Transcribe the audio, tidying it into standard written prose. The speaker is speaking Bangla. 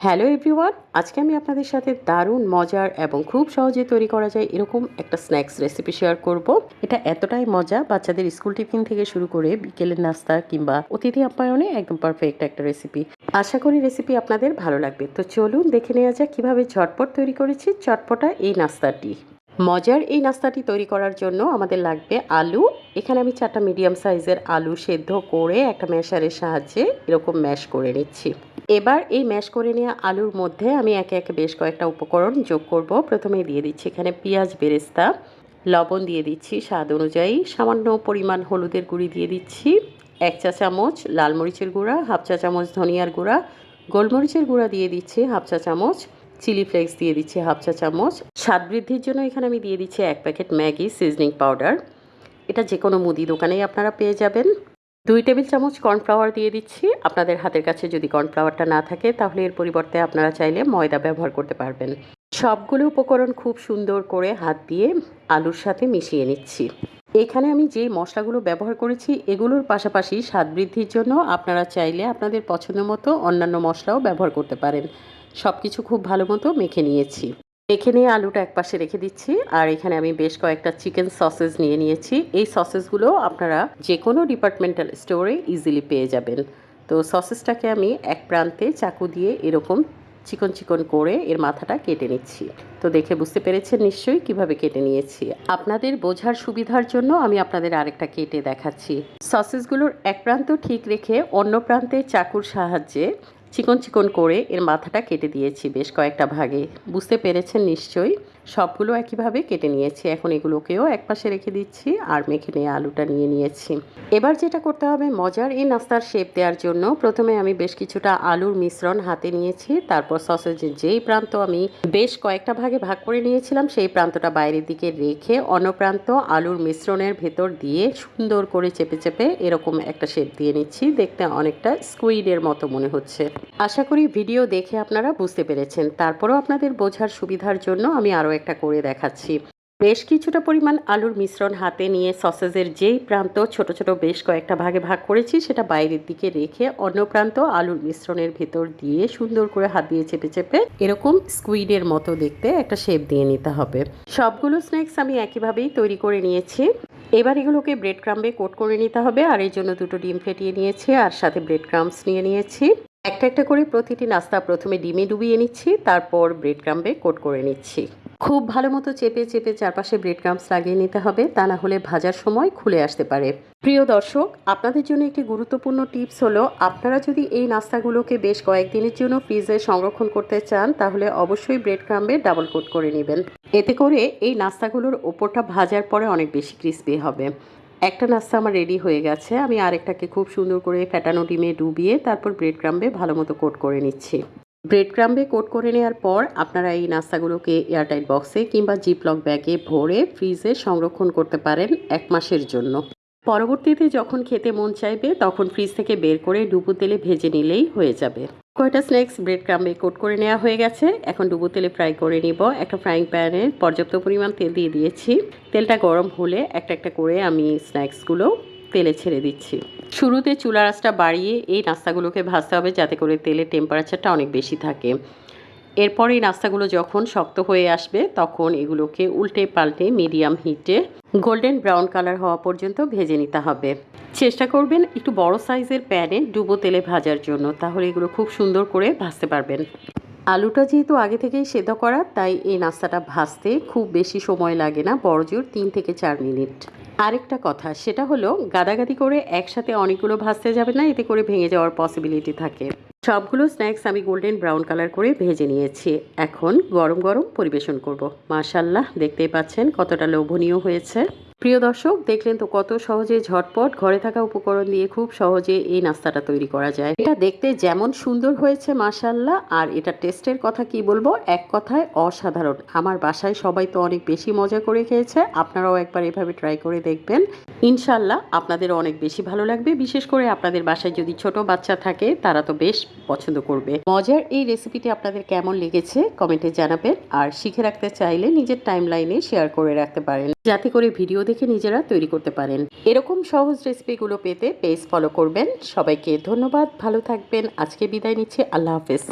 হ্যালো এভরিওয়ান, আজকে আমি আপনাদের সাথে দারুণ মজার এবং খুব সহজে তৈরি করা যায় এরকম একটা স্ন্যাক্স রেসিপি শেয়ার করব। এটা এতটাই মজা, বাচ্চাদের স্কুল টিফিন থেকে শুরু করে বিকেলের নাস্তা কিংবা অতিথি আপ্যায়নে একদম পারফেক্ট একটা রেসিপি। আশা করি রেসিপি আপনাদের ভালো লাগবে। তো চলুন দেখে নেওয়া যাক কীভাবে ঝটপট তৈরি করেছি চটপটা এই নাস্তাটি। মজার এই নাস্তাটি তৈরি করার জন্য আমাদের লাগবে আলু। এখানে আমি 4টা মিডিয়াম সাইজের আলু সেদ্ধ করে একটা ম্যাশারের সাহায্যে এরকম ম্যাশ করে নিচ্ছি। এবার এই ম্যাশ করে নেওয়া আলুর মধ্যে আমি একে একে বেশ কয়েকটা উপকরণ যোগ করব। প্রথমেই দিয়ে দিচ্ছি এখানে পেঁয়াজ বেরেস্তা, লবণ দিয়ে দিচ্ছি স্বাদ অনুযায়ী, সামান্য পরিমাণ হলুদের গুঁড়ি দিয়ে দিচ্ছি, 1 চা চামচ লাল মরিচের গুঁড়া, হাফ চা চামচ ধনিয়ার গুঁড়া, গোলমরিচের গুঁড়া দিয়ে দিচ্ছি হাফ চা চামচ, চিলি ফ্লেক্স দিয়ে দিচ্ছি হাফ চা চামচ। স্বাদ বৃদ্ধির জন্য এখানে আমি দিয়ে দিচ্ছি 1 প্যাকেট ম্যাগি সিজনিং পাউডার। এটা যে কোনো মুদি দোকানেই আপনারা পেয়ে যাবেন। 2 টেবিল চামচ কর্নফ্লাওয়ার দিয়ে দিচ্ছি। আপনাদের হাতের কাছে যদি কর্নফ্লাওয়ারটা না থাকে তাহলে এর পরিবর্তে আপনারা চাইলে ময়দা ব্যবহার করতে পারবেন। সবগুলো উপকরণ খুব সুন্দর করে হাত দিয়ে আলুর সাথে মিশিয়ে নিচ্ছি। এখানে আমি যে মশলাগুলো ব্যবহার করেছি এগুলোর পাশাপাশি স্বাদ বৃদ্ধির জন্য আপনারা চাইলে আপনাদের পছন্দ মতো অন্যান্য মশলাও ব্যবহার করতে পারেন। সব কিছু খুব ভালো মতো মেখে নিয়েছি। মেখে নিয়ে আলুটা একপাশে রেখে দিচ্ছি। আর এখানে আমি বেশ কয়েকটা চিকেন সসেস নিয়ে নিয়েছি। এই সসেসগুলো আপনারা যে কোনো ডিপার্টমেন্টাল স্টোরে ইজিলি পেয়ে যাবেন। তো সসেসটাকে আমি এক প্রান্তে চাকু দিয়ে এরকম চিকন চিকন করে এর মাথাটা কেটে নিচ্ছি। তো দেখে বুঝতে পেরেছেন নিশ্চয়ই কিভাবে কেটে নিয়েছি। আপনাদের বোঝার সুবিধার জন্য আমি আপনাদের আরেকটা কেটে দেখাচ্ছি। সসেসগুলোর এক প্রান্ত ঠিক রেখে অন্য প্রান্তে চাকুর সাহায্যে চিকন চিকন করে এর মাথাটা কেটে দিয়েছি বেশ কয়েকটা ভাগে। বুঝতে পেরেছেন নিশ্চয়ই। সবগুলো একইভাবে কেটে নিয়েছি। এখন এগুলোকেও একপাশে রেখে দিচ্ছি আর মেখে নিয়ে আলুটা নিয়ে নিয়েছি। এবার যেটা করতে হবে মজার এই নাস্তার শেপ দেওয়ার জন্য প্রথমে আমি বেশ কিছুটা আলুর মিশ্রণ হাতে নিয়েছি। তারপর সসেজের যেই প্রান্ত আমি বেশ কয়েকটা ভাগে ভাগ করে নিয়েছিলাম সেই প্রান্তটা বাইরের দিকে রেখে অন্য প্রান্ত আলুর মিশ্রণের ভেতর দিয়ে সুন্দর করে চেপে চেপে এরকম একটা শেপ দিয়ে নিচ্ছি। দেখতে অনেকটা স্কুইডের মতো মনে হচ্ছে। আশা করি ভিডিও দেখে আপনারা বুঝতে পেরেছেন। তারপরেও আপনাদের বোঝার সুবিধার জন্য আমি আরও একটা করে দেখাচ্ছি। বেশ কিছুটা পরিমাণ আলুর মিশ্রণ হাতে নিয়ে সসেজের যেই প্রান্ত ছোট ছোট বেশ কয়েকটা ভাগে ভাগ করেছি সেটা বাইরের দিকে রেখে অন্য প্রান্ত আলুর মিশ্রণের ভেতর দিয়ে সুন্দর করে হাত দিয়ে চেপে চেপে এরকম স্কুইডের মতো দেখতে একটা শেপ দিয়ে নিতে হবে। সবগুলো স্ন্যাক্স আমি একইভাবেই তৈরি করে নিয়েছি। এবার এগুলোকে ব্রেড ক্রাম্বে কোট করে নিতে হবে। আর এই জন্য 2টো ডিম ফেটিয়ে নিয়েছি আর সাথে ব্রেড ক্রাম্বস নিয়ে নিয়েছি। একটা একটা করে প্রতিটি নাস্তা প্রথমে ডিমে ডুবিয়ে নিচ্ছি, তারপর ব্রেড ক্রাম্বে কোট করে নিচ্ছি। খুব ভালো মতো চেপে চেপে চারপাশে ব্রেড ক্রাম্বস লাগিয়ে নিতে হবে, তা না হলে ভাজার সময় খুলে আসতে পারে। প্রিয় দর্শক, আপনাদের জন্য একটি গুরুত্বপূর্ণ টিপস হলো আপনারা যদি এই নাস্তাগুলোকে বেশ কয়েকদিনের জন্য ফ্রিজে সংরক্ষণ করতে চান তাহলে অবশ্যই ব্রেড ক্রাম্বে ডাবল কোট করে নেবেন। এতে করে এই নাস্তাগুলোর ওপরটা ভাজার পরে অনেক বেশি ক্রিস্পি হবে। একটা নাস্তা আমার রেডি হয়ে গেছে। আমি আরেকটাকে খুব সুন্দর করে ফ্যাটানো ডিমে ডুবিয়ে তারপর ব্রেড ক্রাম্বে ভালো মতো কোট করে নিচ্ছি। ব্রেড ক্রাম্বে কোট করে নেওয়ার পর আপনারা এই নাস্তাগুলোকে এয়ারটাইট বক্সে কিংবা জিপলক ব্যাগে ভরে ফ্রিজে সংরক্ষণ করতে পারেন 1 মাসের জন্য। পরবর্তীতে যখন খেতে মন চাইবে তখন ফ্রিজ থেকে বের করে ডুবো তেলে ভেজে নিলেই হয়ে যাবে। কয়টা স্ন্যাক্স ব্রেড ক্রাম্বে কোট করে নেওয়া হয়ে গেছে। এখন ডুবো তেলে ফ্রাই করে নিব। একটা ফ্রাইং প্যানে পর্যাপ্ত পরিমাণ তেল দিয়ে দিয়েছি। তেলটা গরম হলে একটা একটা করে আমি স্ন্যাক্সগুলো তেলে ছেড়ে দিচ্ছি। শুরুতে চুলার আঁচটা বাড়িয়ে এই নাস্তাগুলোকে ভাজতে হবে যাতে করে তেলের টেম্পারেচারটা অনেক বেশি থাকে। এরপর এই নাস্তাগুলো যখন শক্ত হয়ে আসবে তখন এগুলোকে উল্টে পাল্টে মিডিয়াম হিটে গোল্ডেন ব্রাউন কালার হওয়া পর্যন্ত ভেজে নিতে হবে। চেষ্টা করবেন একটু বড় সাইজের প্যানে ডুবো তেলে ভাজার জন্য, তাহলে এগুলো খুব সুন্দর করে ভাজতে পারবেন। আলুটা যেহেতু আগে থেকেই সেদ্ধ করা তাই এই নাস্তাটা ভাজতে খুব বেশি সময় লাগে না, বড়জোর 3 থেকে 4 মিনিট। আরেকটা কথা সেটা হলো গাদাগাদি করে একসাথে অনেকগুলো ভাজতে যাবে না, এতে করে ভেঙে যাওয়ার পসিবিলিটি থাকে। সবগুলো স্ন্যাক্স আমি গোল্ডেন ব্রাউন কালার করে ভেজে নিয়েছি। এখন গরম গরম পরিবেশন করব। মাশাআল্লাহ, দেখতেই পাচ্ছেন কতটা লোভনীয় হয়েছে। প্রিয় দর্শক, দেখলেন তো কত সহজে ঝটপট ঘরে থাকা উপকরণ দিয়ে খুব সহজে এই নাস্তাটা তৈরি করা যায়। এটা দেখতে যেমন সুন্দর হয়েছে মাশাআল্লাহ, আর এটা টেস্টের কথা কি বলবো, এক কথায় অসাধারণ। আমার বাসায় সবাই তো অনেক বেশি মজা করে খেয়েছে। আপনারাও একবার এভাবে ট্রাই করে দেখবেন, ইনশাআল্লাহ আপনাদের অনেক বেশি ভালো লাগবে। বিশেষ করে আপনাদের বাসায় যদি ছোট বাচ্চা থাকে তারা তো বেশ পছন্দ করবে। মজার এই রেসিপিটি আপনাদের কেমন লেগেছে কমেন্টে জানাবেন। আর শিখে রাখতে চাইলে নিজের টাইমলাইনে শেয়ার করে রাখতে পারেন যাতে করে ভিডিও দেখে নিজেরা তৈরি করতে পারেন। এরকম সহজ রেসিপিগুলো পেতে পেজ ফলো করবেন। সবাইকে ধন্যবাদ, ভালো থাকবেন। আজকে বিদায় নিচ্ছি, আল্লাহ হাফেজ।